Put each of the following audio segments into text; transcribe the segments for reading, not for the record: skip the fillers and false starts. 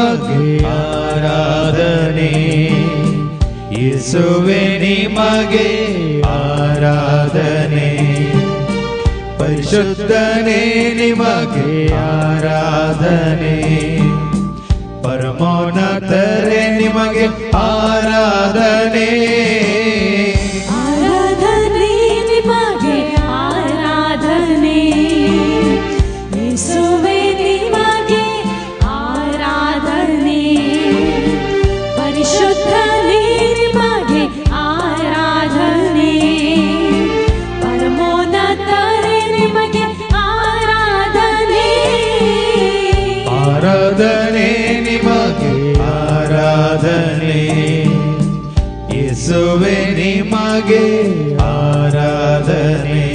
ನಿಮಗೆ ಆರಾಧನೆ, ಯೇಸುವೆ ನಿಮಗೆ ಆರಾಧನೆ, ಪರಿಶುದ್ಧನೇ ನಿಮಗೆ ಆರಾಧನೆ, ಪರಮೋನ್ನತರೇ ನಿಮಗೆ ಆರಾಧನೆ, ಆರಾಧನೆ ನಿಮಗೆ ಆರಾಧನೆ, ಯೇಸುವೇ ನಿಮಗೆ ಆರಾಧನೆ, ಪರಿಶುದ್ಧನೇ ನಿಮಗೆ ಆರಾಧನೆ, ಪರಮೋನ್ನತರೇ ನಿಮಗೆ ಆರಾಧನೆ, ಆರಾಧನೆ ನಿಮಗೆ ಆರಾಧನೆ, ಯೇಸುವೆ ನಿಮಗೆ ಆರಾಧನೆ,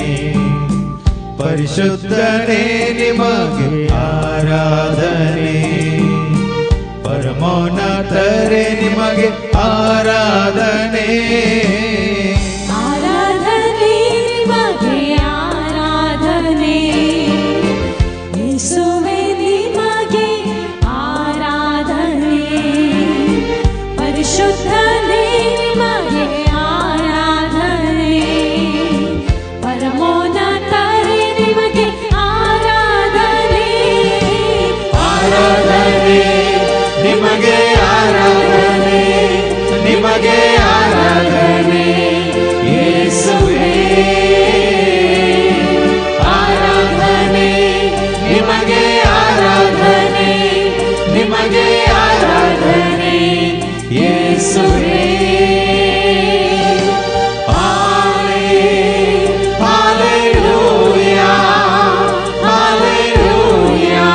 ಪರಿಶುದ್ಧನೇ ನಿಮಗೆ ಆರಾಧನೆ, ಪರಮೋನ್ನತರೇ ನಿಮಗೆ ಆರಾಧನೆ, ಆರಾಧನೆ ನಿಮಗೆ ಆರಾಧನೆ, ಯೇಸುವೇ ನಿಮಗೆ ಆರಾಧನೆ, ಪರಿಶುದ್ಧನೇ ನಿಮಗೆ ಆರಾಧನೆ, ಪರಮೋನ್ನತರೇ ನಿಮಗೆ ಆರಾಧನೆ, ಆರಾಧನೆ ನಿಮಗೆ ಆರಾಧನೆ, ನಿಮಗೆ ಆರಾಧನೆ, ಯೇಸುವೇ ಆರಾಧನೆ, ನಿಮಗೆ ಆರಾಧನೆ, ನಿಮಗೆ ಆರಾಧನೆ, ಯೇಸುವೇ. Hallelujah, hallelujah,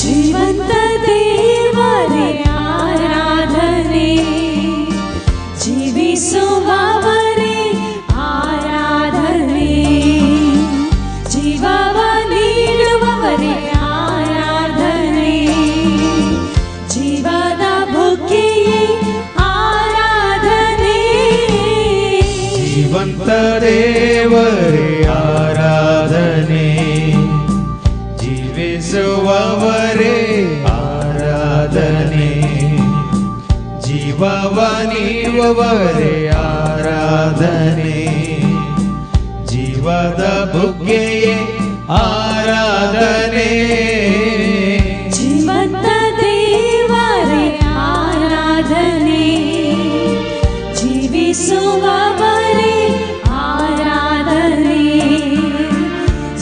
ಜೀವಂತ ದೇವರೇ ಆರಾಧನೆ, ಜೀವಿಸುವವರೇ ಆರಾಧನೆ, ಜೀವವ ನೀಡುವವರೇ ಆರಾಧನೆ, ಜೀವದ ಬುಗ್ಗೆಯೇ ಆರಾಧನೆ, ಜೀವಂತ ದೇವರೇ ಆರಾಧನೆ, ಜೀವಿಸುವವರೇ ಆರಾಧನೆ, ಜೀವವ ನೀಡುವವರೇ ಆರಾಧನೆ, ಜೀವದ ಬುಗ್ಗೆಯೇ ಆರಾಧನೆ, ಜೀವಂತ ದೇವರೇ ಆರಾಧನೆ, ಜೀವಿಸುವವರೇ ಆರಾಧನೆ,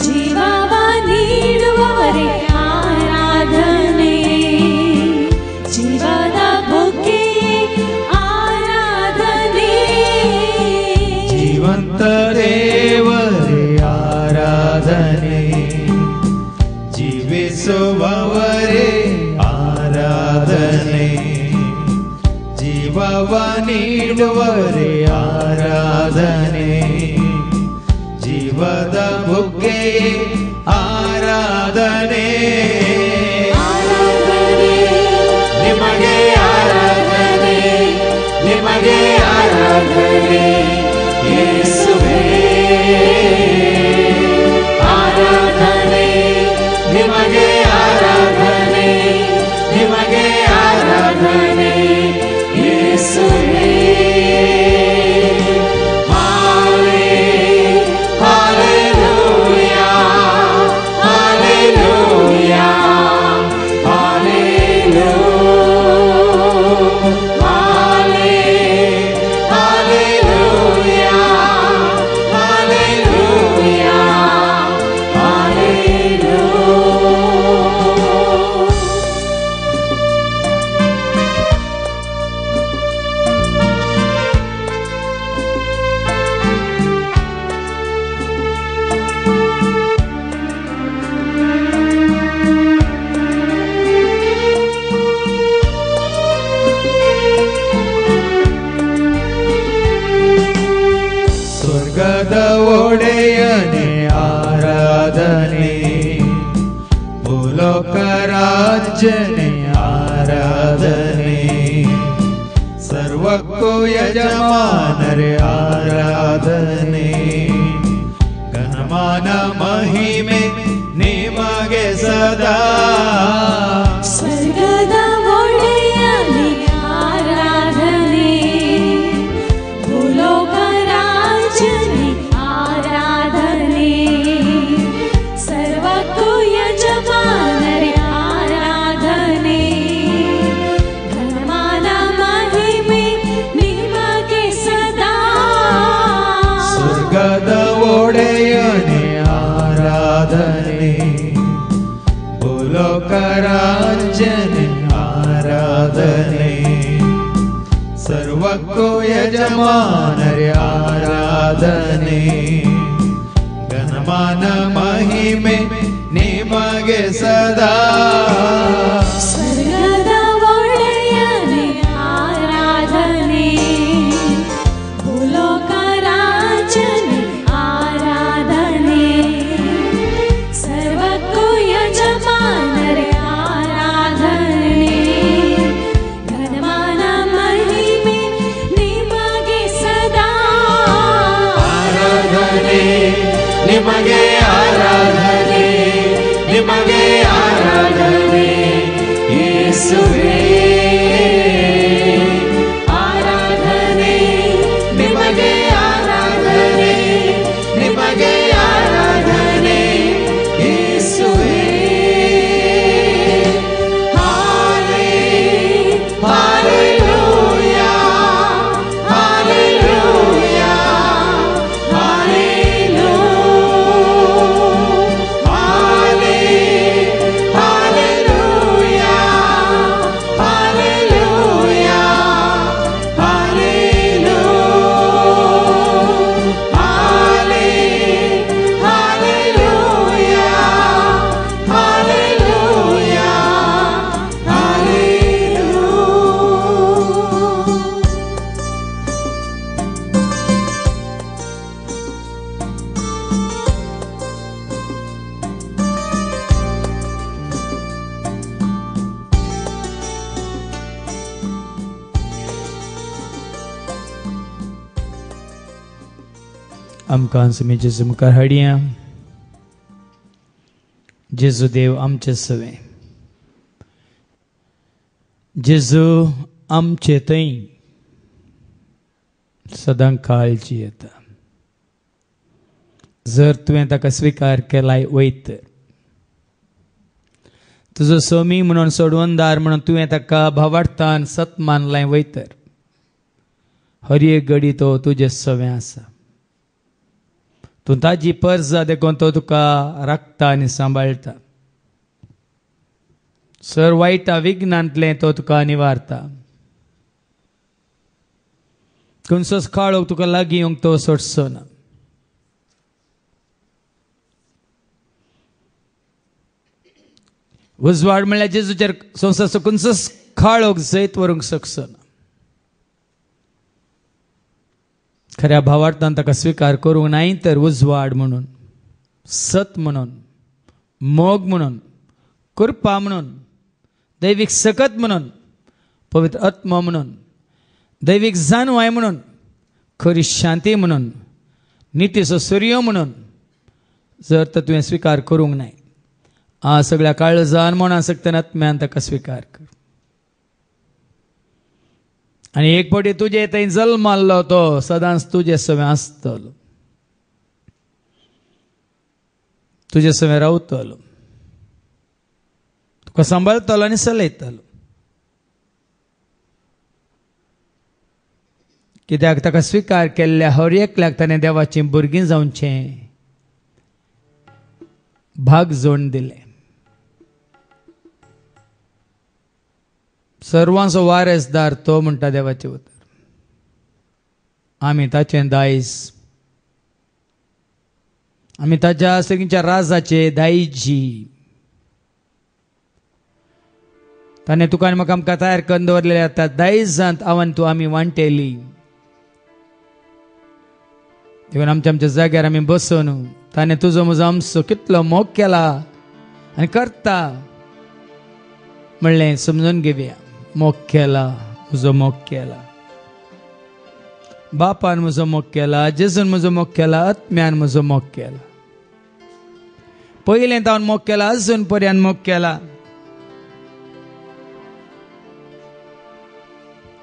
ಜೀವವ ನೀಡುವವರೇ ಆರಾಧನೆ, ಜೀವದ ಬುಗ್ಗೆಯೇ ಆರಾಧನೆ, ಜೀವಂತ ದೇವರೇ ಆರಾಧನೆ, ಜೀವಿಸುವವರೇ ಆರಾಧನೆ, ಜೀವವ ನೀಡುವವರೇ ಆರಾಧನೆ, ಜೀವದ ಬುಗ್ಗೆಯೇ ಆರಾಧನೆ, ನಿಮಗೆ ಆರಾಧನೆ, ನಿಮಗೆ ಆರಾಧನೆ, ಯೇಸುವೇ ಆರಾಧನೆ, ನಿಮಗೆ ಆರಾಧನೆ, ನಿಮಗೆ ಆರಾಧನೆ, ಯೇಸುವೇ. Hallelujah, hallelujah, hallelujah, hallelujah, ಸರ್ವಕ್ಕೂ ಯಜಮಾನರೇ ಆರಾಧನೆ, ಘನಮಾನ ಮಹಿಮೆ ನಿಮಗೆ ಸದಾ. ಸ್ವರ್ಗದ ಒಡೆಯನೇ ಆರಾಧನೆ, ಭೂಲೋಕ ರಾಜನೇ ಆರಾಧನೆ, ಸರ್ವಕ್ಕೂ ಯಜಮಾನರೇ ಆರಾಧನೆ, ಘನಮಾನ ಮಹಿಮೆ ನಿಮಗೆ ಸದಾ. ಸ್ವರ್ಗದ ಒಡೆಯನೇ ಆರಾಧನೆ, ಭೂಲೋಕ ರಾಜನೇ ಆರಾಧನೆ, ಸರ್ವಕ್ಕೂ ಯಜಮಾನರೇ ಆರಾಧನೆ, ಘನಮಾನ ಮಹಿಮೆ ನಿಮಗೆ ಸದಾ. ಸ್ವರ್ಗದ ಒಡೆಯನೇ ಆರಾಧನೆ, ಭೂಲೋಕ ರಾಜನೇ ಆರಾಧನೆ, ಸರ್ವಕ್ಕೂ ಯಜಮಾನರೇ ಆರಾಧನೆ, ಘನಮಾನ ಮಹಿಮೆ ನಿಮಗೆ ಸದಾ. ಆರಾಧನೆ ನಿಮಗೆ, ಆರಾಧನೆ ನಿಮಗೆ, ಆರಾಧನೆ ಯೇಸುವೇ. ಆರಾಧನೆ ನಿಮಗೆ, ಆರಾಧನೆ ನಿಮಗೆ, ಆರಾಧನೆ ಯೇಸುವೇ. Halle hallelujah, hallelujah, hallelujah, halle hallelujah, hallelujah, hallelujah, halle hallelujah, hallelujah, hallelujah. आमकां समेचे मुखार हाडया. जेजू देव आमचे सवे, जेजू आमचे थंय सदां काळजी येता. जर तुवें ताका स्विकार केलाय वयत, तुजो सोमी म्हणून सोडवणदार म्हणून तुवें ताका भावार्थान सत मानलाय वयतर, हर एक घडी तो तुजे सवे आसा. तूं ताजी पर्जा देखून तो तुका राखता आनी सांबाळटा. सर वायटा विघ्नांतलें तो तुका निवारता. खंयचोच काळोख तुका लागीं येवंक तो सोडचो ना. उजवाड म्हणल्यार जेजूचेर संवसाराचो खंयचोच काळोख जैत व्हरूंक शकचो ना. खऱ्या भावार्थान ताका स्विकार करूंक नाय तर उजवाड म्हणून, सत म्हणून, मोग म्हणून, कृपा म्हणून, दैवीक सकत म्हणून, पवित्र आत्मा म्हणून, दैवीक जाणवाय म्हणून, खरी शांती म्हणून, नितीचो सूर्य म्हणून जर तर तुवें स्विकार करूंक नाय, आ सगळ्या काळजान मना सकतन आत्म्यान ताका स्विकार कर. आनी एक फावटी तुजे थंय जल्माल्लो तो सदांच तुजे सवे आसतलो, तुजे सवे रावतलो, तुका सांबाळतलो आनी चलयतलो. कित्याक ताका स्विकार केल्ल्या हर एकल्याक ताणें देवाची भुरगीं जावचें भाग जोड दिले. सर्वांचो वारसदार तो म्हणटा देवाचे उतर. आमी ताचे दायज, आमी ताच्या सगळ्यांच्या राजाचे दायजी. ताणें तुका आनी म्हाका आमकां तयार करून दवरलेल्या त्या दायजांत आव्हान तूं आमी वांटेली. देखून आमच्या आमच्या जाग्यार आमी बसून ताणें तुजो म्हजो आमचो कितलो मोग केला आनी करता म्हणलें समजून घेवया. मोग केला, तुजो मोग केला. बापान म्हजो मोग केला, जेजून म्हजो मोग केला, आत्म्यान म्हजो मोग केला. पयलें तावन मोग केला, अजून पर्यंत मोग केला.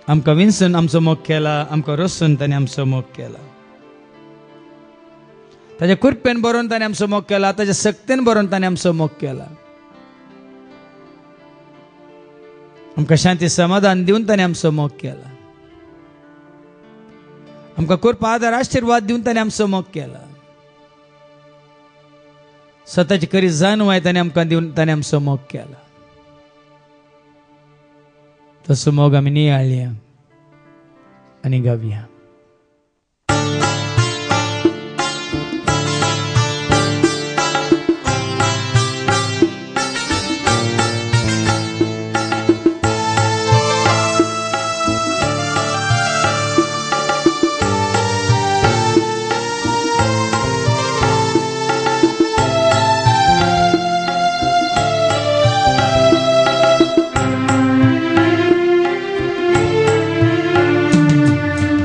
आमकां विंसून आमचो मोग केला, आमकां रोसून ताणें आमचो मोग केला. ताच्या कृपेन बरोवन ताणें आमचो मोग केला, ताच्या सक्तीन बरोवन ताणें आमचो मोग केला. आमकां शांती समाधान दिवन ताणें आमचो मोग केला. आमकां कृपा आदार आशिर्वाद दिवन ताणें आमचो मोग केला. स्वताची खरी जाणवाय ताणें आमकां दिवन ताणें आमचो मोग केला. तसो मोग आमी नियाळया आनी गावया.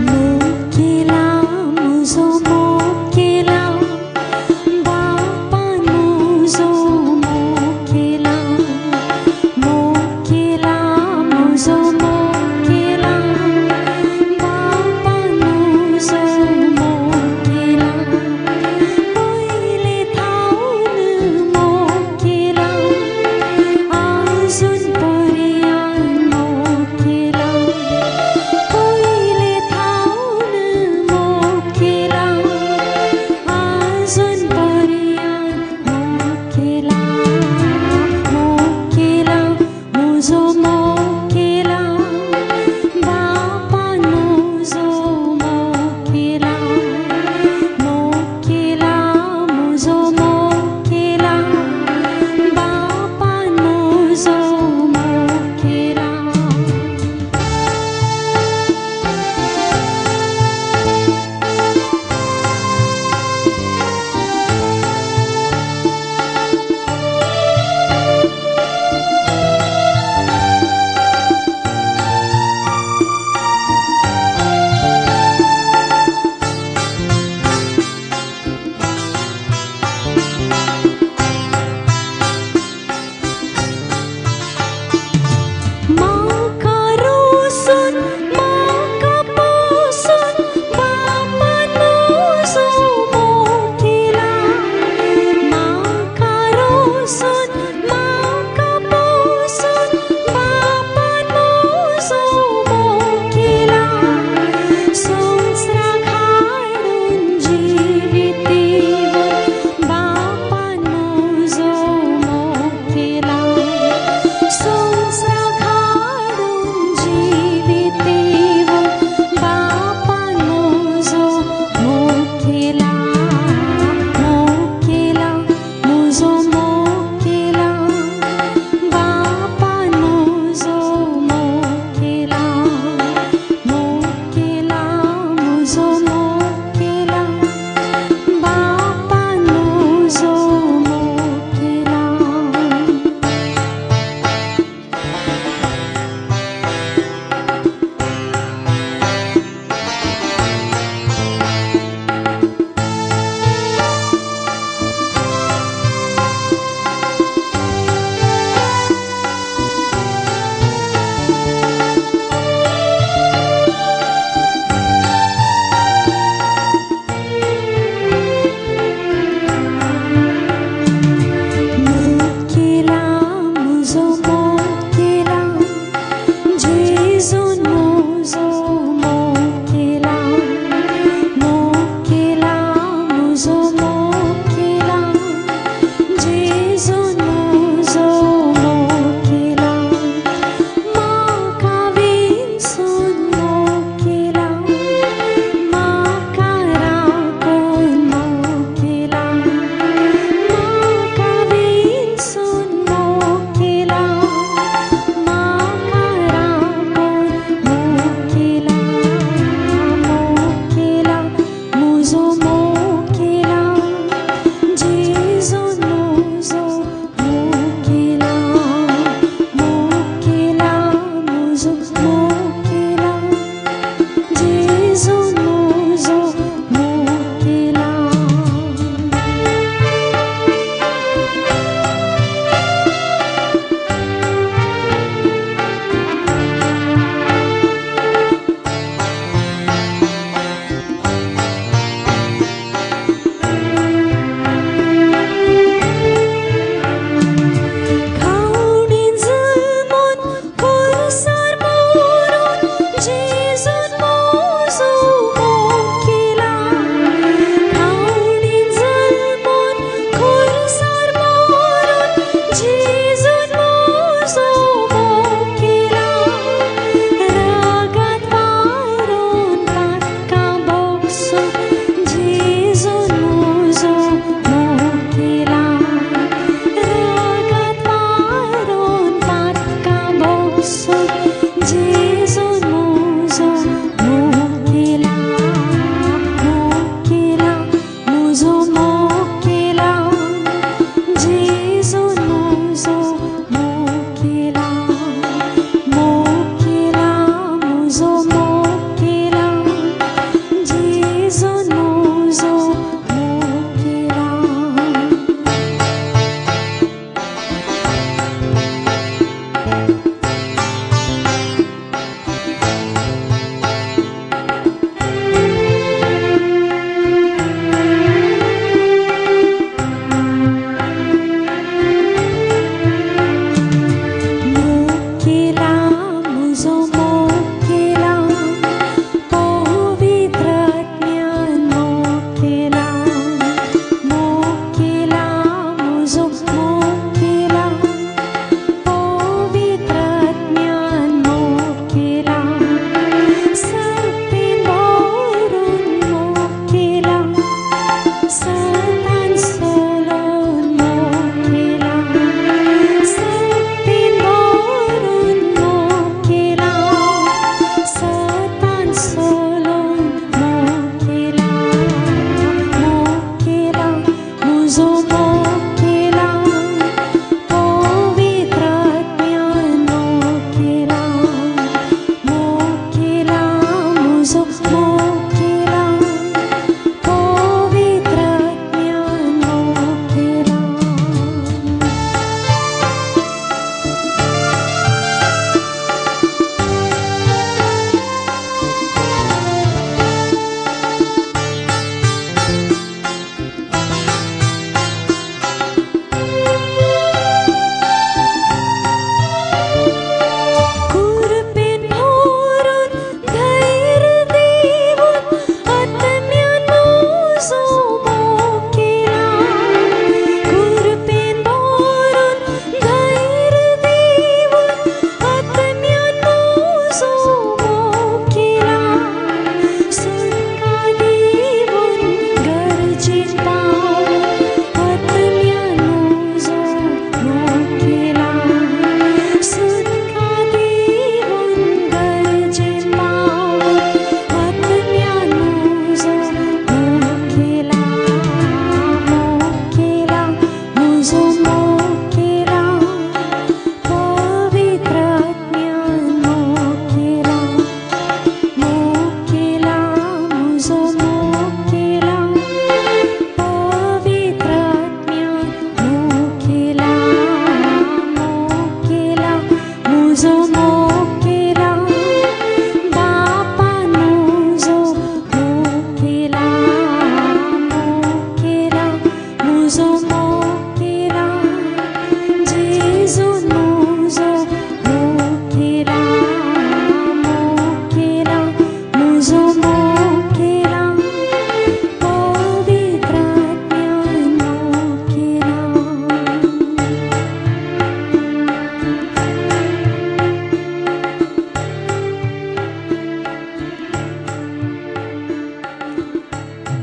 मोग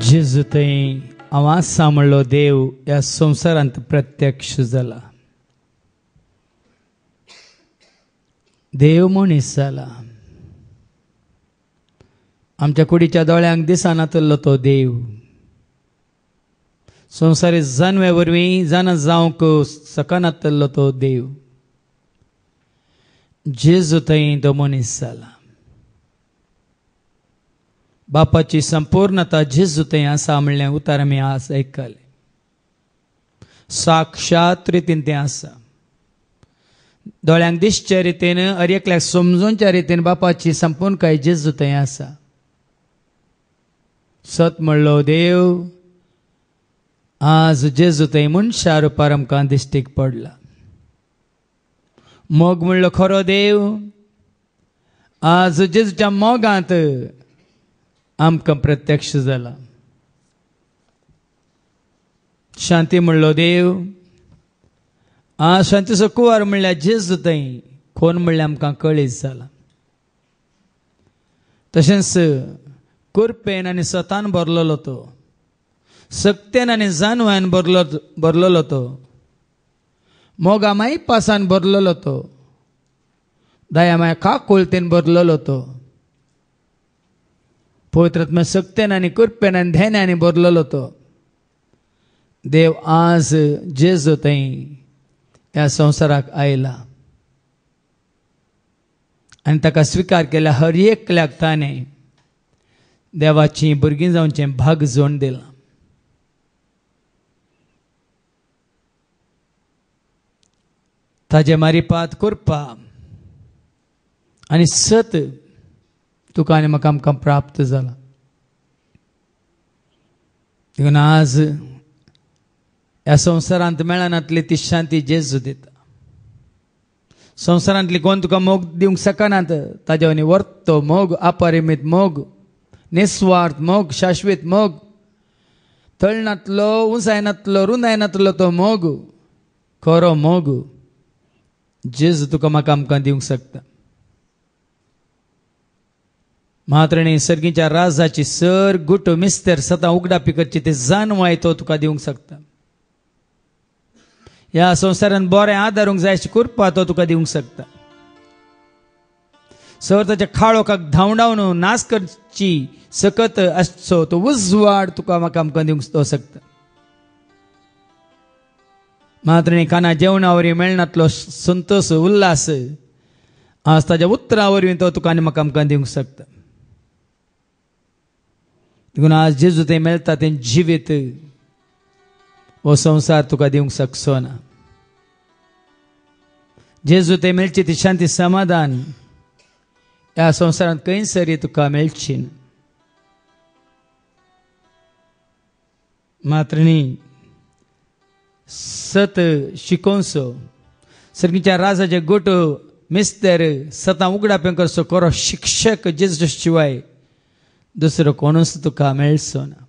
जेजू थंय आवाज सांबाळलो देव ह्या संवसारांत प्रत्यक्ष जाला. देव मनीस जाला. आमच्या कुडीच्या दोळ्यांक दिसनातलो तो देव संवसारी जानवे वरवीं जाणा जावंक सकनातलो तो देव जेजू थंय तो मनीस जाला. बापाची संपूर्णता जेजू थंय आसा म्हणलें उतार आमी आज आयकले. साक्षात रितीन तें आसा. दोळ्यांक दिसचे रितीन अर एकल्याक समजूनच्या रितीन बापाची संपूर्णकाय जेजू थंय आसा. सत म्हणलो देव आज जेजू थंय मनशा रुपार आमकां दिश्टीक पडला. मोग म्हणलो खरो देव आज जेजूच्या मोगांत आमकां प्रत्यक्ष जाला. शांती म्हणलो देव आज शांतीचो कुवार म्हणल्यार जेजू थंय कोण म्हणल्यार आमकां कळीत जाला. तशेंच कुरपेन आनी सतान भरलेलो तो, सक्तेन आनी जानवान भरलेलो तो, मोगा माई पासान भरलेलो तो, दया माया काकुळतेन भरलेलो तो, पवित्रात्म्या सक्तेन आनी कुरपेन आनी ध्यानांनी भरलेलो तो देव आज जेजू थंय ह्या संवसाराक आयला आनी ताका स्विकार केल्या हर एकल्याक ताणें देवाची भुरगीं जावचें भाग जोड दिलां. ताजे मारिपात करपा आनी सत तुका आनी म्हाका आमकां प्राप्त जाला. देखून आज ह्या संवसारांत मेळनातली ती शांती जेजू दिता. संवसारांतली कोण तुका मोग दिवंक शकनात. ताजे वनी वर्तो मोग, अपरिमीत मोग, निस्वार्थ मोग, शाश्वत मोग, तळनातलो, उंचायनातलो, रुंदायनातलो तो मोग, खरो मोग जेजू तुका म्हाका आमकां दिवंक शकता. मात्र सर्गीच्या राजाची सर गुट मिस्तेर सतां उगडापी करची ते जानवाय तो तुका दिवंक शकता. ह्या संवसारांत बरें आदारूंक जाय अशी कृपा तो तुका दिवंक शकता. सर ताच्या खाळोकाक धांवडावन नाश करची सकत आसचो तो उजवाड तुका म्हाका आमकां दिवंक तो शकता. मात्र काना जेवणा वरवीं मेळनातलो संतोष उल्हास आज ताच्या उतरा वरवीं तो तुका आनी म्हाका आमकां दिवंक शकता. देखून आज जेजू थंय मेळटा तें जिवीत हो संवसार तुका दिवंक शकचो ना. जेजू थंय मेळची ती शांती समाधान ह्या संवसारांत खंयसरी तुका मेळची ना. मात्र सत शिकोवचो सर्गीच्या राजाचे गोट मिस्तेर सतां उगडापें करचो खरो शिक्षक जेजू शिवाय दुसरो कोणूच तुका मेळचो ना.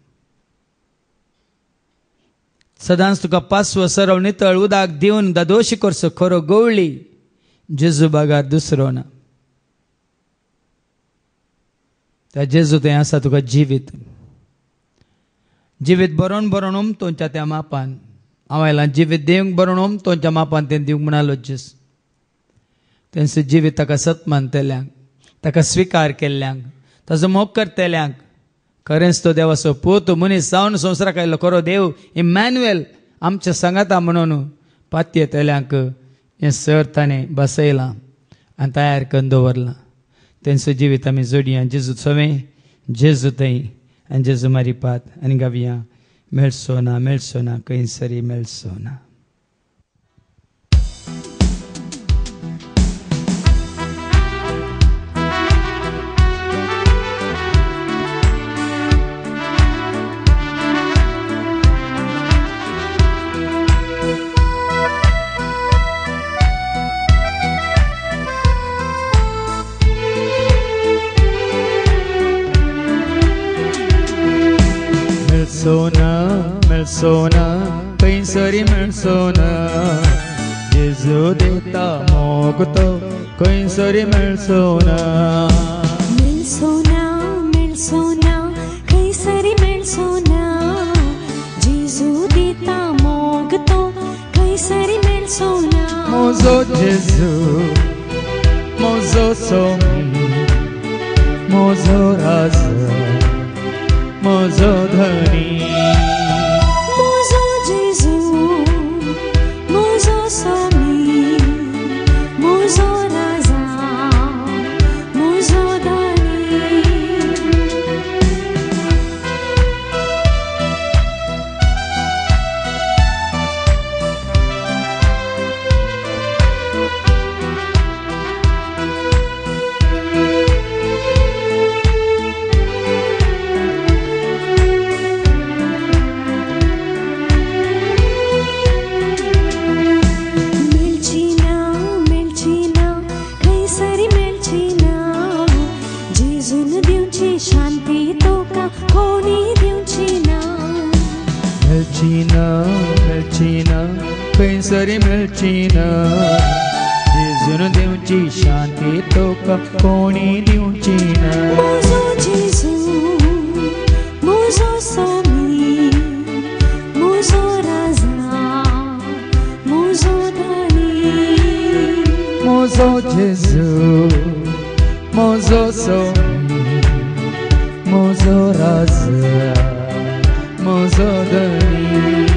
सदांच तुका पासवो सरळ नितळ उदक दिवन दादोशी करचो खरो गवळी जेजू बागार दुसरो ना. त्या जेजू थंय आसा तुका जिवीत. जिवीत बरोवन बरोवन उमतोवच्या त्या मापान हांव आयलां जिवीत दिवंक बरोवन उमतोवच्या मापान तें दिवंक म्हणालो जेजू. तेंचो जिवीत ताका सत मानतल्यांक, ताका स्विकार केल्ल्यांक, ताचो मोग करतल्यांक खरेंच तो देवाचो पूत मनीस जावन संवसाराक आयलो खरो देव इमॅन्युएल आमच्या सांगाता म्हणून पातये येतल्यांक हें सर ताणें बसयलां आनी तयार करून दवरलां. तेंचो जिवीत आमी जोडया. जेजू सवें जेजू थंय आनी जेजू मारिपात आनी गावया. मेळचो ना खंयसरी मेळचो ना. मेळचो ना खंयसरी मेळचो ना. जेजू दिता मोग तो खंयसरी मेळचो ना. मेळचो ना खंयसरी मेळचो ना. मोजो जेजू मोजो सोमी मोजो राजा मोजो धनी मोजो जेजू मोजो स्वामी मोजो राजा मोजो धनी मेलचीना खंयसरी मेलचीना जेजून दिवची शांती तोका कोणी दिवची ना मोजो जेजू मोजो स्वामी मोजो राजा मोजो धनी मोजो जेजू मोजो स्वामी मोजो राजा मोजो धनी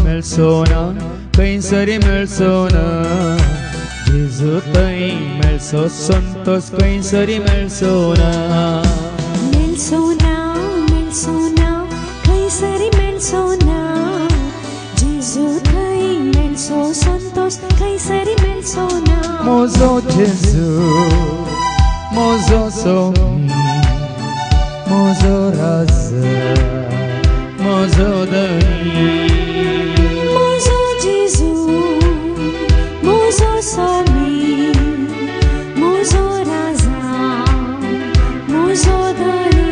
Melsona, खंयसरी मेलसोना जेजू थंय मेलसो संतोष खंयसरी मेलसोना मेलसोना मेलसोना खंयसरी मेलसोना जेजू थंय मेलसो संतोष खंयसरी मेलसोना मोजो जेजू मोजो सोमी मोजो राजा मोजो धनी मोजो जेजू मोजो स्वामी मोजो राजा मोजो धनी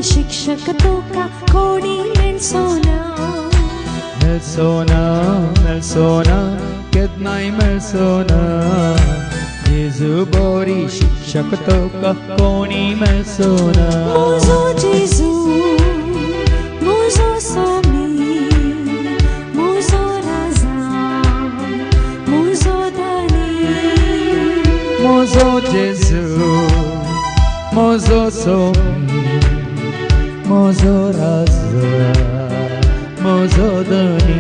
शिक्षकतोका कोणी मेलसोना मेलसोना मेलसोना केतनाय मेलसोना जेजू बोरी शिक्षकतोका कोणी मेलसोना मोजो जेजू मोजो स्वामी मोजो राजा मोजो धनी मोजो जेजू मोजो सोमी मोजो राजा मोजो धनी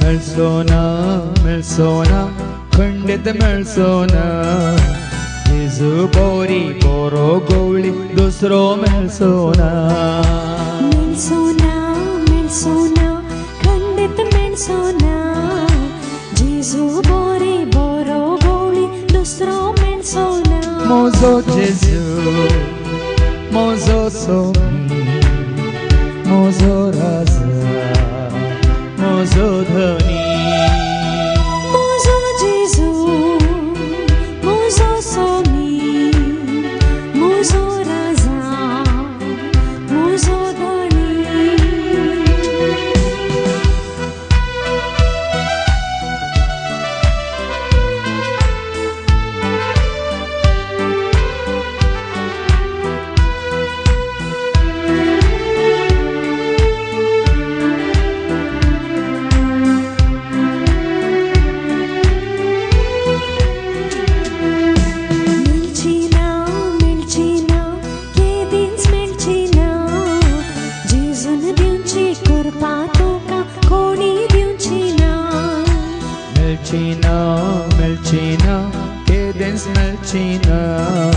मेलसोना मेलसोना खंडित मेलसोना जेजू बोरी बोरो गवळी दुसरो मेलसोना मेलसोना मेलसोना खंडित मेलसोना जेजू बोरी बोरो गवळी दुसरो मेलसोना मोजो जेजू मोजो सोमी मोजो राजा मोजो धनी मोजो जेजू मोजो स्वामी मोजो राजा मोजो धनी खंयच मेळची ना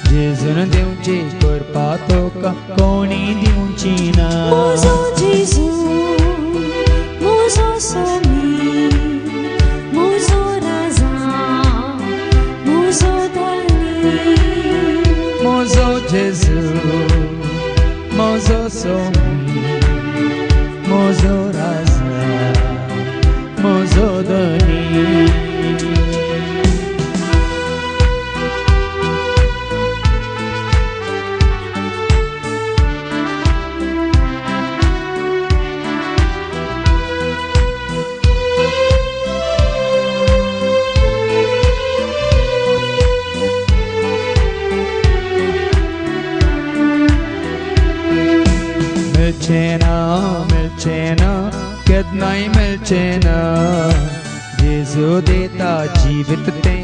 जेजून दिवची करपा तुका कोणी दिवची ना Mozo Jesu, Mozo Somi, Mozo Raza, Mozo Dani. Mozo Jesu, Mozo Somi, Mozo Raza, Mozo Dani. मेलचेना केदनाय मेलचेना जेजू देता जीवित ते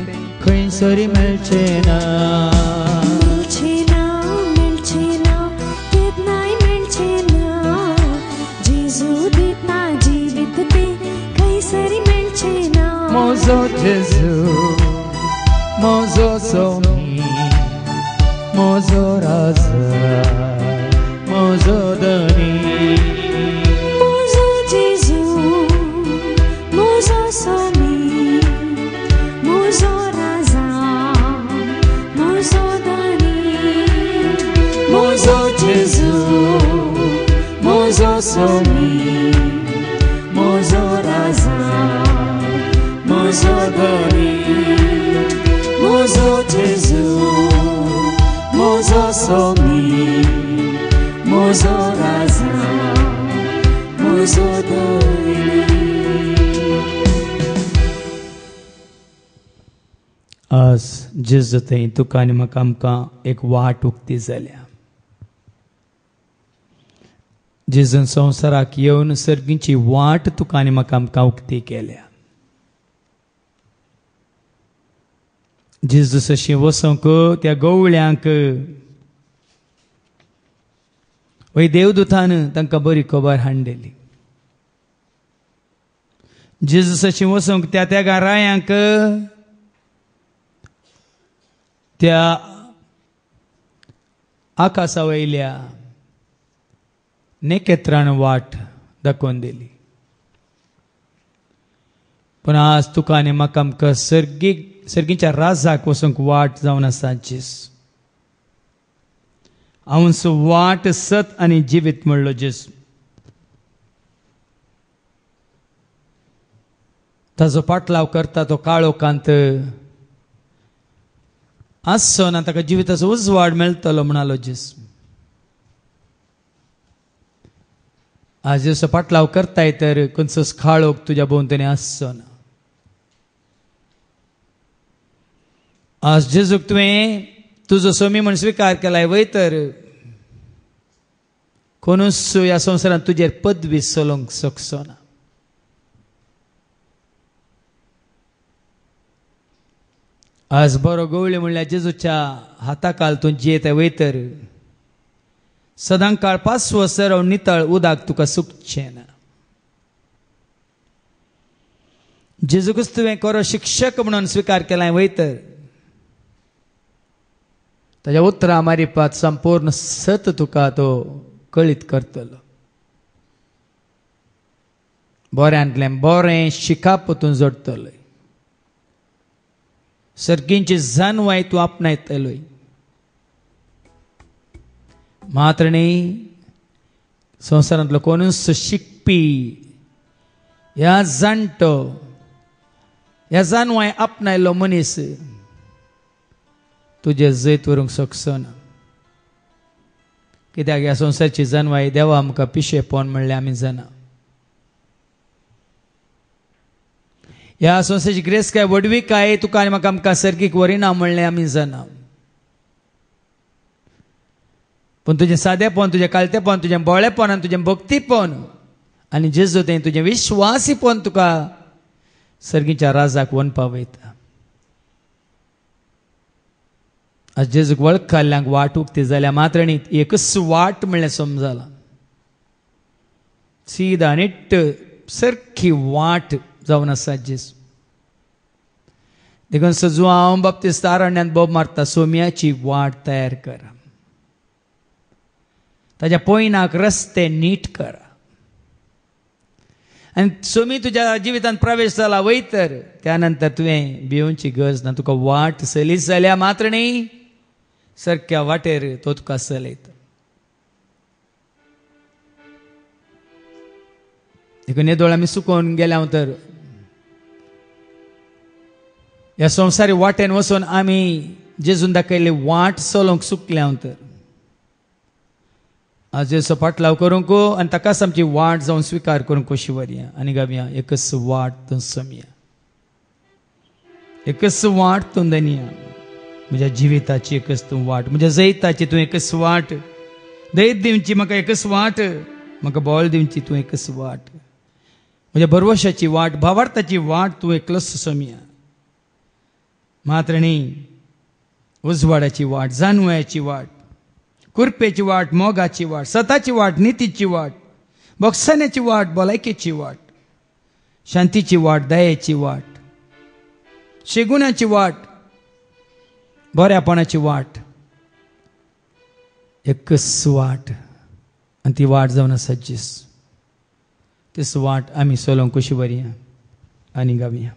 खंयसरी मेलचेना Milchena, Milchena, केदनाय मेळचेना जेजू दिता जीवित ते खंयसरी मेळचेना मोजो जेजू मोजो सोमी मोजो राजा मोजो दनी Mozo Jesu, Mozo Somi, Mozo Raza, Mozo Dani. Mozo Jesu, Mozo Somi, Mozo Raza, Mozo Dani. Mozo Jesu, Mozo Somi, Mozo Raza, Mozo Dani. आज जेजू थंय तुका आनी म्हाका आमकां एक वाट उक्ती जाल्या जेजून संवसाराक येवन सर्गीची वाट तुका आनी म्हाका आमकां उक्ती केल्या जेजू अशी वसोंक त्या गवळ्यांक वय देवदूतान तांकां बरी खबर हाडली जेजू अशी वसोंक त्या गारायांक त्या आकाशा वयल्या नेकेत्रान वाट दाखोवन दिली पण आज तुका आनी म्हाका आमकां सर्गीच्या राजाक वचूंक वाट जावन आसा जेस हांव वाट सत आनी जिवीत म्हणलो जेस ताजो पाटलाव करता तो काळोखांत आसो ना ताका जिविताचो उजवाड मेळटलो म्हणालो जेस आज जसो पाटलाव करताय तर खंयचोच काळोख तुज्या भोंवतणी आसचो ना आज जेजूक तुवें तुजो सोमी म्हण स्विकार केलाय वय तर कोणूच ह्या संवसारांत तुजेर पदवी चलोवंक शकचो ना आज बरो गवळी म्हणल्यार जेजूच्या हाताखाल तूं जियेता वय तर सदां काळ पासवो सरव नितळ उदक तुका सुकचें ना जेजूकच तुवें खरो शिक्षक म्हणून स्विकार केलाय वय तर ताच्या उतरां मारिपात संपूर्ण सत तुका तो कळीत करतलो बऱ्यांतलें बरें शिकाप तूं जोडटलो सर्गींची जानवाय तूं आपणायतलोय मात्र न्ही संवसारांतलो कोणूच शिकपी ह्या जाणटो ह्या जानवाय आपणायलो मनीस तुजे जैत व्हरूंक शकचो ना कित्याक ह्या संवसाराची जानवाय देवा आमकां पिशेपण म्हणल्यार आमी जाणा ह्या संवसाराची ग्रेस काय वडवी काय तुका आनी म्हाका आमकां सर्गीक वरिना म्हणलें आमी जाणा पण तुजें सादेपण तुजें काळतेपण तुजें बोळेपण आनी तुजें भक्तीपण आनी जेजू तें तुजें विश्वासीपण तुका सर्गीच्या राजाक वनपा वयता आज जेजूक वळखल्ल्यांक वाट उक्ती जाल्या मात्र न्ही एकच वाट म्हणलें समजलां सीदा निट्ट सारकी वाट जावन आसा जेजू देखून सजू हांव बाप्तिस्तार आनी बोब मारता सोम्याची वाट तयार करा, ताच्या पयनाक रस्ते नीट करा. आनी सोमी तुज्या जिवितांत प्रवेश जाला वयतर त्यानंतर तुवें भिवची गरज ना. तुका वाट सलीस जाल्या मात्र न्ही, सारक्या वाटेर तो तुका चलयता. देखून हे दोळ आमी चुकोवन गेल्या तर ह्या संवसारी वाटेन वचून आमी जेजून दाखयल्ली वाट चलोवंक चुकल्या तर आज जेजूचो फाटलाव करूंक आनी ताकाच आमची वाट जावन स्विकार करूंक कशी वरया आनी गावया. एकच वाट तूं सोमया, एकच वाट तूं धनिया. म्हज्या जिविताची एकच तूं वाट, म्हज्या जैताची तूं एकच वाट. दैत दिवची म्हाका एकच वाट, म्हाका बोल दिवची तूं एकच वाट. म्हज्या भरवशाची वाट, भावार्थाची वाट तूं एकलोच सोमया. मात्र न्ही, उजवाडाची वाट, जानवयाची वाट, कुरपेची वाट, मोगाची वाट, सताची वाट, नितीची वाट, बोगसण्याची वाट, भलायकेची वाट, शांतीची वाट, दयेची वाट, शेगुणाची वाट, बऱ्यापणाची वाट. एकच वाट आनी ती वाट जावन आसा जेजू. तीच वाट आमी चलोवंक कशी वरया आनी गावया.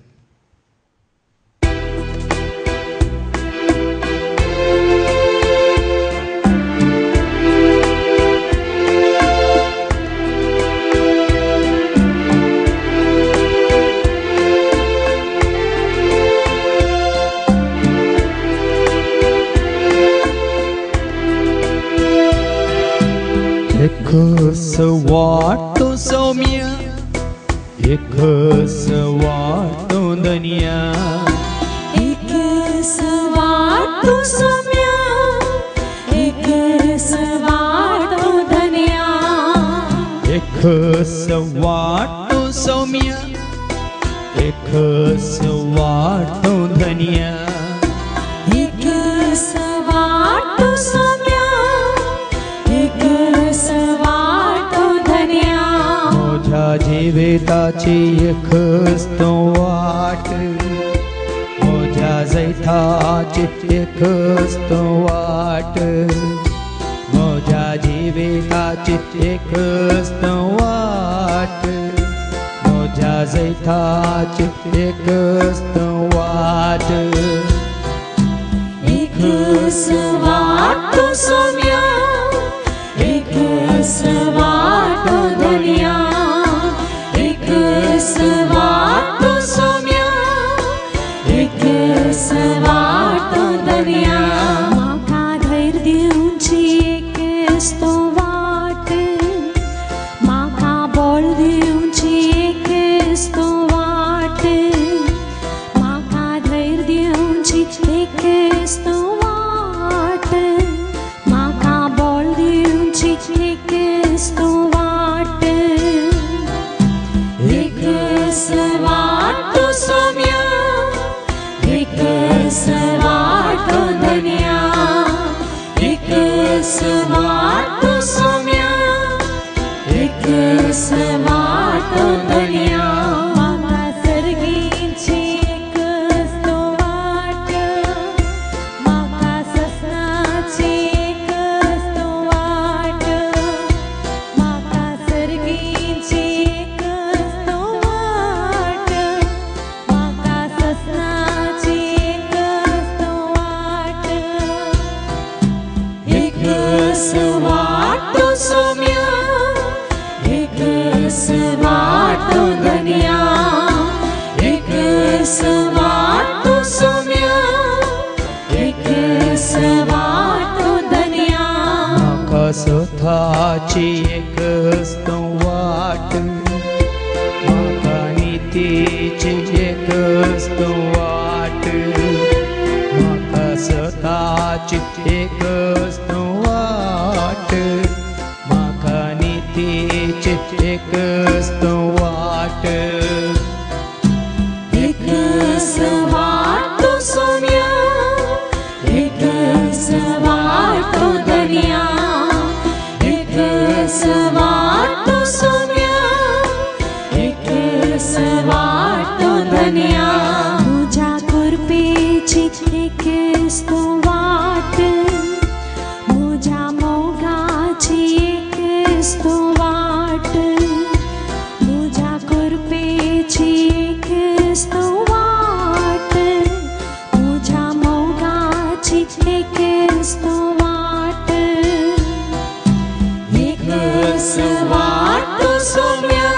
एकच वाट सौम्य, एकच वाट धनिया. एकच वाट सौम्य, एकच वाट धनिया. एकच वाट सौम्य, एकच वाट धनिया. एकच वाट सौम्य, एकच वाट धनिया. म्हज्या जिविताची एकच तो वाट, म्हज्या जैताची एकच तो वाट, म्हज्या जिविताची एकच तो वाट, म्हज्या जैताची एकच तो वाट. एकच वाट सौम्य, एकच वाट धनिया. एकच वाट सौम्य, एकच वाट धनिया. म्हाका धैर्य दिवची एकच तो वाट, म्हाका बोल दिवची एकच तो वाट, म्हाका धैर्य दिवची एकच तो वाट, म्हाका बोल दिवची एकच तो वाट. एकच वाट सौम्य, एकच वाट धनिया. एकच वाट सौम्य, एकच वाट धनिया. म्हाका सर्गीची एकच तो वाट, म्हाका ससनाची एकच तो वाट, म्हाका सर्गीची एकच तो वाट, म्हाका ससनाची एकच तो वाट. एकच वाट सौम्य, एकच वाट धनिया. एकच वाट सौम्य, एकच वाट धनिया. म्हाका स्वताची एकच तो वाट, म्हाका नितीची एकच तो वाट, म्हाका स्वताची एकच तो वाट, म्हाका नितीची एकच तो वाट. एकच वाट सौम्य, एकच वाट धनिया. एकच वाट सौम्य, एकच वाट धनिया. तुझ्या कृपे एकच तो वाट म्हज्या मोगाची एकच तो वाट म्हज्या करपेची एकच तो वाट म्हज्या मोगाची एकच तो वाट एकच वाट सोम्या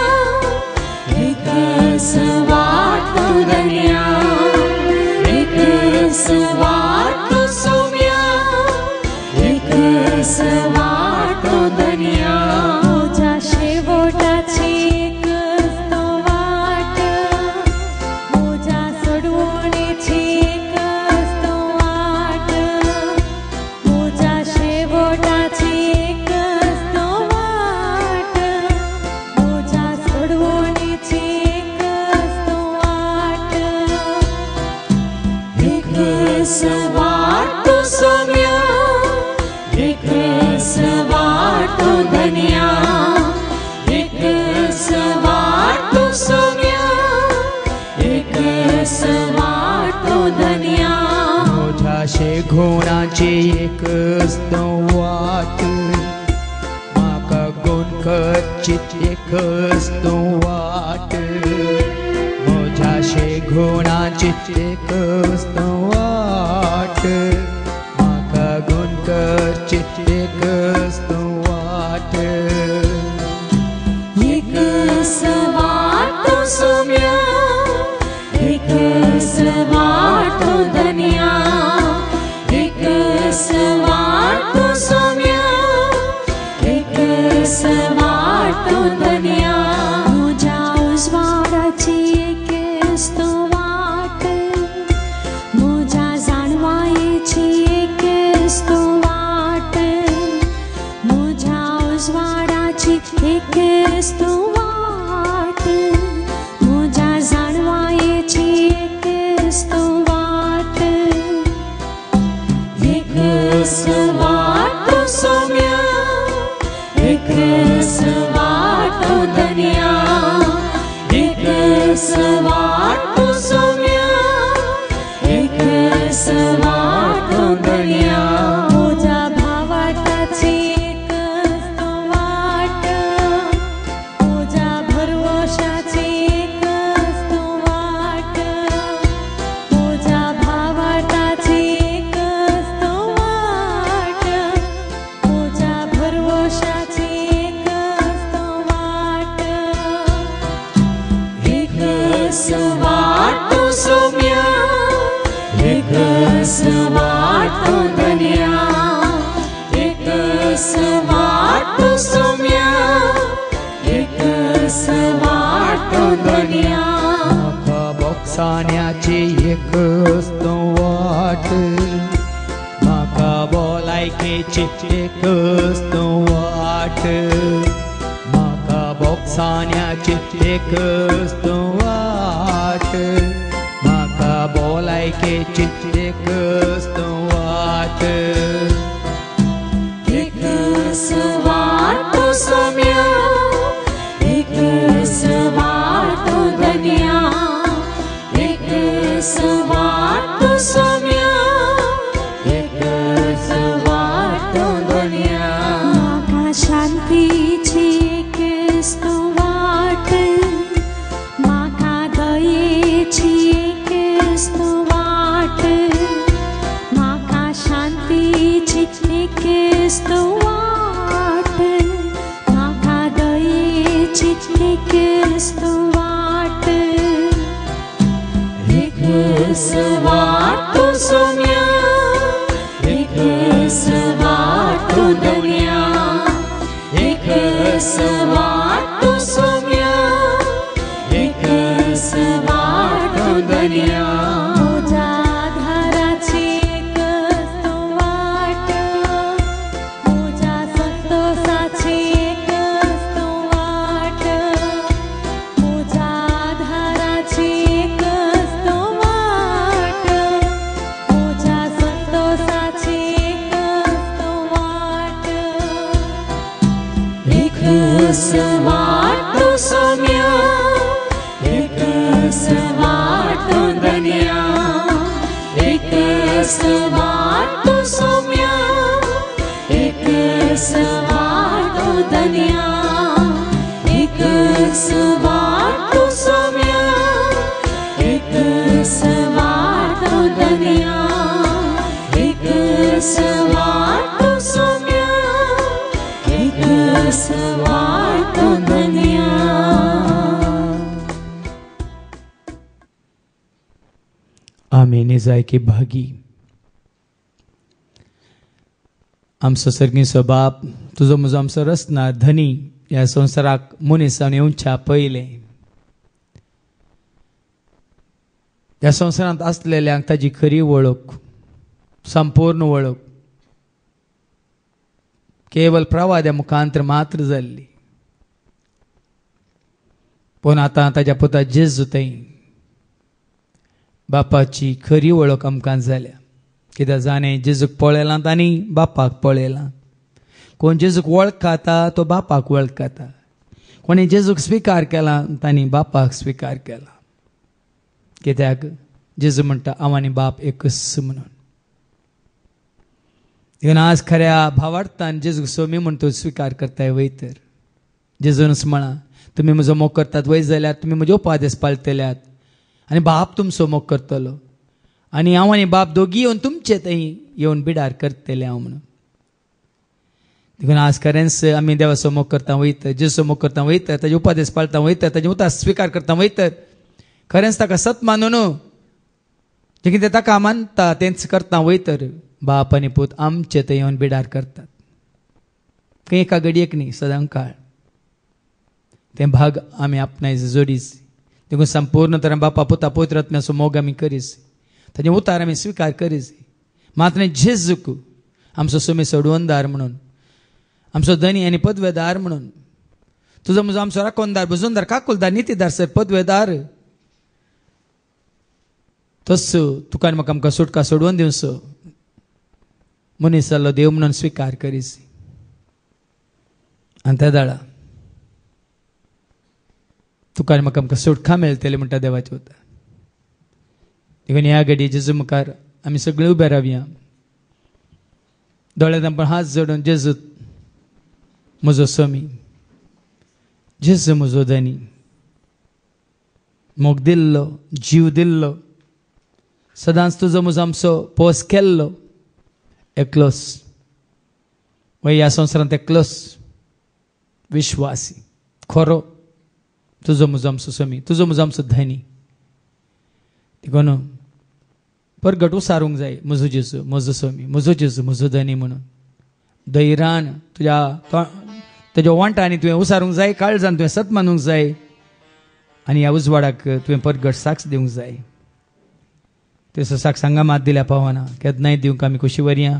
एकच वाट धन्या एकच वाट सोम्या एकच वाट धन्या म्हज्या शेवटाची एकच तो वाट म्हज्या सोडवणेची एकच तो वाट म्हज्या शेवटाची एकच तो वाट म्हज्या सोडवणेची एकच तो वाट एकच वाट सोम्या एकच वाट धन्या एकच वाट सोम्या एकच वाट धन्या म्हज्या शेगोणाची एकच तो वाट म्हाका गुण करची एकच तो वाट म्हज्या शेगोणाची एकच तो वाट म्हाका गुण करची एकच तो वाट एकच वाट सोम्या एकच वाट धन्या एकच वाट सोम्या एकच वाट धन्या म्हज्या उजवाडाची एकच तो वाट म्हज्या जाणवायेची एकच तो वाट म्हज्या उजवाडाची एकच तो वाट म्हज्या जाणवायेची एकच तो वाट एकच वाट सोम्या एकच वाट धन्या एकच वाट सोम्या एकच वाट धन्या म्हज्या भावाटाची एकच तो वाट म्हज्या भरवशाची एकच तो वाट म्हज्या भावाटाची एकच तो वाट म्हज्या भरवशाची एकच तो वाट एकच वाट सोम्या एकच वाट धन्या एकच वाट सोम्या एकच वाट धन्या म्हाका बोगसाण्याची एकच तो वाट म्हाका भलायकेची एकच तो वाट म्हाका बोगसाण्याची एकच तो वाट म्हाका भलायकेची एकच तो वाट एकच वाट सोम्या एकच वाट धन्या एकच वाट सोम्या एकच वाट धन्या म्हाका शांतीची एकच तो वाट म्हाका दयेची एकच तो वाट म्हाका शांतीची एकच तो वाट म्हाका दयेची एकच तो वाट एकच वाट सोम्या एकच वाट धन्या एकच वाट सोम्या एकच वाट धन्या म्हज्या आधाराची एकच तो वाट म्हज्या संतोषाची एकच तो वाट म्हज्या आधाराची एकच तो वाट म्हज्या संतोषाची एकच तो वाट एकच वाट सोम्या एकच वाट धन्या एकच सवाटो सौम्या एक सवाटो धनिया एक सवाटो सौम्या एक सवाटो धनिया एक सवाटो सौम्या एक सवाटो धनिया. आम्ही जाय की भागी आमचो सर्गीचो बाप तुजो म्हजो आमचो रचणार धनी ह्या संवसाराक मनीसांनी येवच्या पयले ह्या संवसारांत आसलेल्यांक ताजी खरी वळख संपूर्ण वळख केवळ प्रवाद्या मुखांतर मात्र जाल्ली. पूण आतां ताज्या पुता जेजू थंय बापाची खरी वळख आमकां जाल्या. कित्याक जाणें जेजूक पळयलां आनी बापाक पळयलां. कोण जेजूक वळखता तो बापाक वळखता. कोणी जेजूक स्विकार केला तांणी बापाक स्विकार केला. कित्याक जेजू म्हणटा हांव आनी बाप एकच म्हणून. देखून आज खऱ्या भावार्थान जेजूक सोमी म्हूण तूं स्विकार करताय वय तर जेजूनच म्हणा तुमी म्हजो मोग करतात वय जाल्यार तुमी म्हजे उपादेश पाळटल्यात आनी बाप तुमचो मोग करतलो आनी हांव आनी बाप दोगी येवन तुमचे थंय येवन बिडार करतले हांव म्हणून. देखून आज खरेंच आमी देवाचो मोग करता वयतर जेजूचो मोग करता वयतर ताजे उपादेश पाळता वयतर ताजे उतर स्विकार करता वयतर खरेंच ताका सत मानून जे कितें ताका मानता तेंच करता वयतर बाप आनी पूत आमचे थंय येवन बिडार करतात. खंय एका घडयेक न्ही सदां काळ तें भाग आमी आपणायच जोडीच. देखून संपूर्ण तरेन बापा पुता पवित्र आत्म्याचो मोग आमी करीस ताजे उतार आमी स्विकार करीस. मात्र जेजूक आमचो सुमी सोडवणदार म्हणून आमचो धनी आनी पदवेदार म्हणून तुजो म्हजो आमचो राखणदार बुजोनदार काकुलदार नितीदार सर पदवेदार तस तुका आनी म्हाका आमकां सुटका सोडवून दिवचो मनीस जाल्लो देव म्हणून स्विकार करीस. आनी त्या दाळा तुका आनी म्हाका आमकां सुटका मेळटली म्हणटा देवाचें उतर. देखून ह्या घडये जेजू मुखार आमी सगळीं उबे रावया. दोळ्यांत आपण हात जोडून जेजू म्हजो स्वामी जेजू म्हजो धनी मोग दिल्लो जीव दिल्लो सदांच तुजो म्हजो आमचो पोस केल्लो एकलोस वय ह्या संवसारांत एकलोस विश्वासी खरो तुजो म्हजो आमचो स्वामी तुजो म्हजो आमचो धनी. देखून परगट उसारूंक जाय म्हजो जेजू म्हजो स्वामी म्हजो जेजू म्हजो धनी म्हणून धैर्यान तुज्या वांटांनी तुवें उसारूंक जाय काळजान तुवें सत मानूंक जाय आनी ह्या उजवाडाक तुवें परगट साक्ष दिवंक जाय. तेसो साक्ष हांगा मात दिल्या पावना केन्नाय दिवंक आमी कशी वरया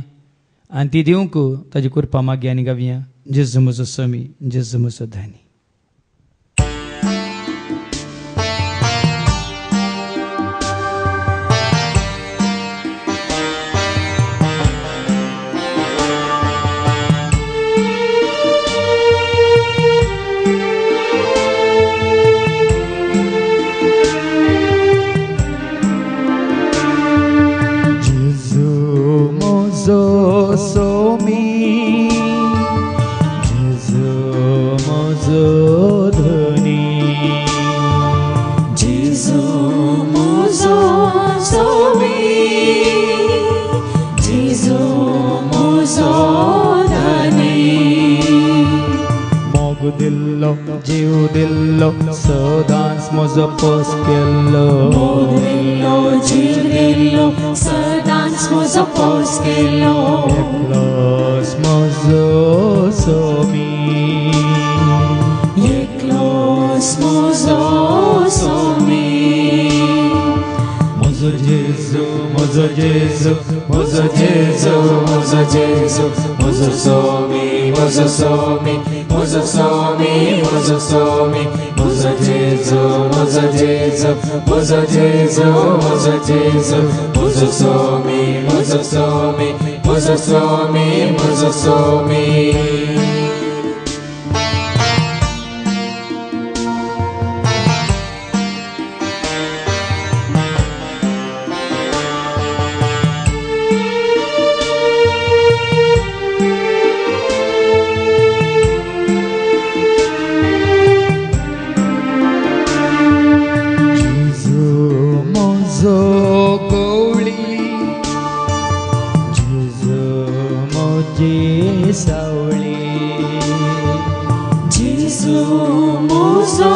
आनी ती दिवंक ताजी कृपा मागया आनी गावया. जेजू म्हजो स्वामी जेजू म्हजो धनी. जीव दिल्लो सदांच म्हजो पोस केल्लो जीव दिल्लो सदांच म्हजो पोस केल्लो एकलोस म्हजो स्वामी एकलोस म्हजो स्वामी म्हजो जेजू म्हजो जेजू म्हजो जेजू म्हजो जेजू म्हजो स्वामी म्हजो स्वामी म्हजो स्वामी म्हजो स्वामी म्हजो जेजू म्हजो जेजू म्हजो जेजू म्हजो जेजू म्हजो स्वामी म्हजो स्वामी म्हजो स्वामी म्हजो स्वामी. म्हजी सावळी जेजू म्हजो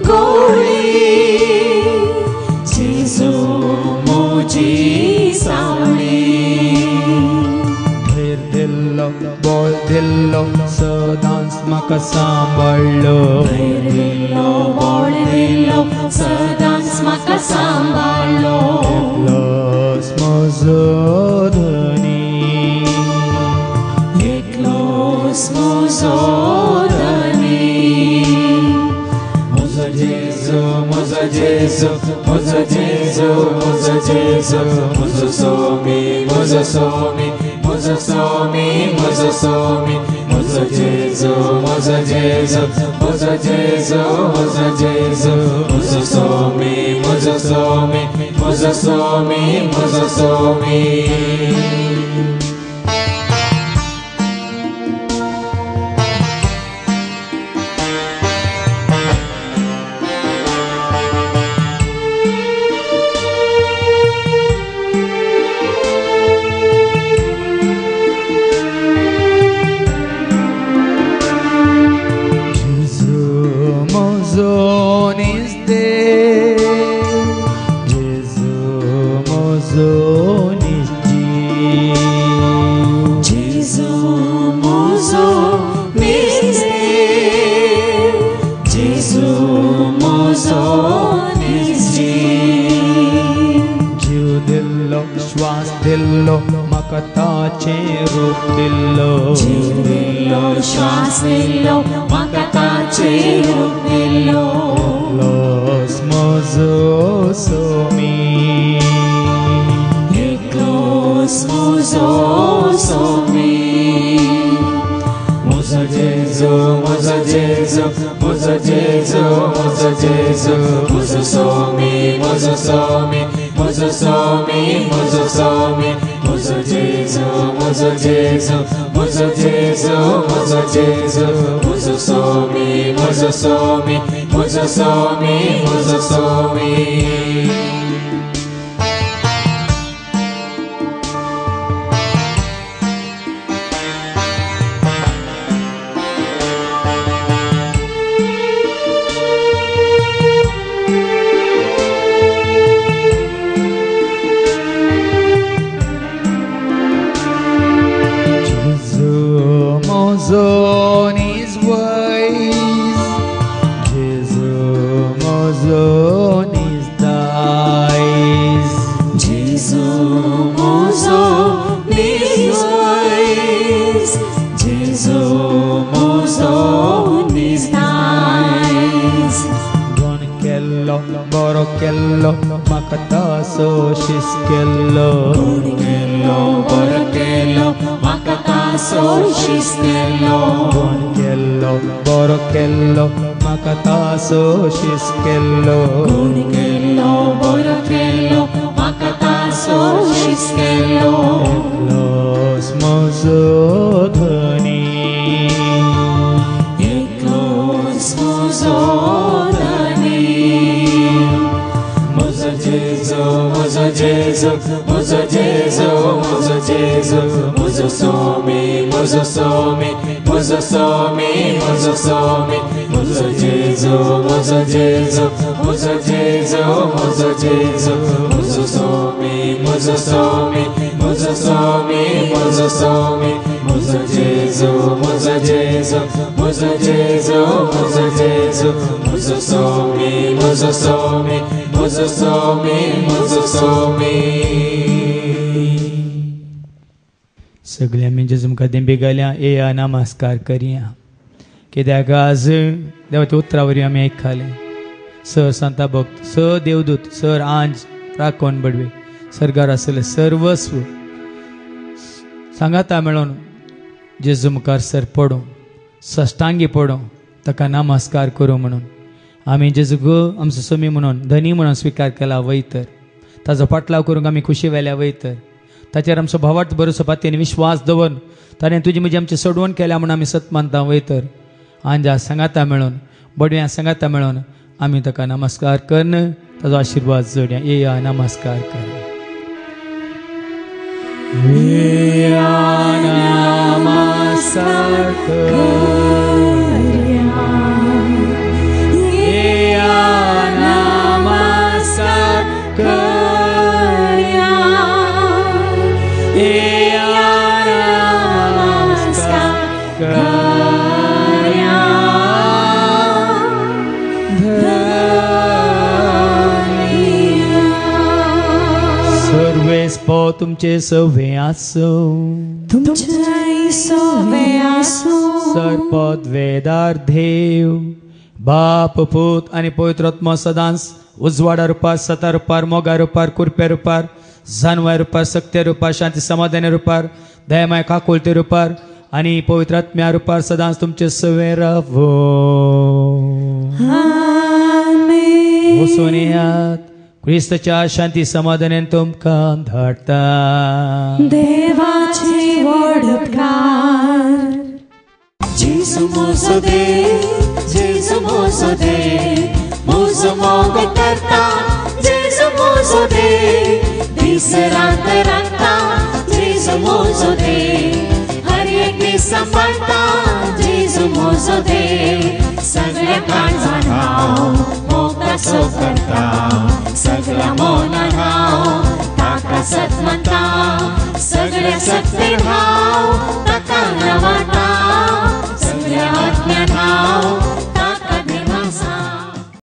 गवळी जेजू म्हजी सावळी धैर्य दिल्लो बळ दिल्लो सदांच म्हाका सांबाळलो धैर्य दिल्लो बळ दिल्लो सदांच म्हाका सांबाळलो एकलोच म्हजो धनी एकलोच म्हजो धनी म्हजो जेजू म्हजो जेजू म्हजो जेजू म्हजो जेजू म्हजो स्वामी म्हजो स्वामी म्हजो स्वामी म्हजो स्वामी म्हजो जेजू म्हजो जेजू म्हजो जेजू म्हजो जेजू म्हजो स्वामी म्हजो स्वामी म्हजो स्वामी म्हजो स्वामी श्वास दिल्लो म्हाका ताचें रूप दिल्लो जीव दिल्लो श्वास दिल्लो म्हाका ताचें रूप दिल्लो एकलोच म्हजो स्वामी एकलोच म्हजो स्वामी म्हजो जेजू म्हजो जेजू म्हजो जेजू म्हजो जेजू म्हजो स्वामी म्हजो स्वामी म्हजो स्वामी म्हजो स्वामी म्हजो जेजू म्हजो जेजू म्हजो जेजू म्हजो जेजू म्हजो स्वामी म्हजो स्वामी म्हजो स्वामी म्हजो स्वामी on his ways, Jesus on his dies, Jesus on his ways, Jesus on his dies. Gon kello, boro kello, makata so shis kello, Gon kello, boro kello, makata so shis kello. Gon kello, boro kello, makata so shis kello, Gon kello, boro kello, makata so shis kello. Eklos mozo dhani, eklos mozo dhani. Mozo Jesu, Mozo Jesu, Mozo Jesu, Mozo Jesu, Mozo Swami, Mozo Swami, Mozo Swami, Mozo Swami, Mozo Jesu, Mozo Jesu, Mozo Jesu, Mozo Jesu, Mozo Swami, Mozo Swami, Mozo Swami, Mozo Swami, Mozo Jesu, Mozo Jesu, Mozo Jesu, Mozo Jesu, Mozo Swami, Mozo Swami, Mozo Swami, Mozo Swami. सगळे आमी जेजू मुखार देंबे घाल्या येया नमस्कार करिया कित्याक आज देवाच्या उतरावरी आमी आयकले सर सांता भक्त स देवदूत सर आंज राखण बडवे सरगार आसले सर्वस्व सांगाता मेळोन जेजू मुखार सर पडो सश्टांगी पडो ताका नमस्कार करूं म्हणून आमी जेजू गो आमचो समी म्हणून धनी म्हणून स्विकार केला वयतर ताजो पाटलाव करूंक आमी खुशी वेल्या वयतर ताचेर आमचो भावार्थ भरोसो पातयेन विश्वास दवर ताणें तुजी म्हजी आमची सोडवण केल्या म्हणून आमी सत मानता वयतर आंजा सांगाता मेळोन बडव्या सांगाता मेळोन आमी ताका नमस्कार करन ताजो आशिर्वाद जोड्या येया नमस्कार कर येया सारखं या नमस्कार करूया, या नमस्कार करूया. सर्वेस पो तुमचे सवे आसो, तुमचे सवे आसो. सरपद वेदार देव बाप पूत आणि पवित्र आत्मा सदांच उजवाडा रुपार, सता रुपार, मोगा रुपार, कुरप्या रुपार, जानवा रुपार, सत्य रुपार, शांती समाधान रुपार, दयामय काकुलते रुपार आणि पवित्र आत्म्या रुपार सदांच तुमचे सवे रावो. आमेन. सोनियात ख्रिस्ताच्या शांती समाधानान तुमकां धाडटा. देवाचे वडकार. जेसु मोजो देव, जेसु मोजो देव, मोजो मोग करता. जेसु मोजो देव, दीस रात राखता. जेसु मोजो देव, हर एक दीस सांभाळता. जेसु मोजो देव, सगळ्या काळजा राव मोगा सो करता. सगळ्या मोना राव ताका सत म्हणता. सगळ्या सत्य राव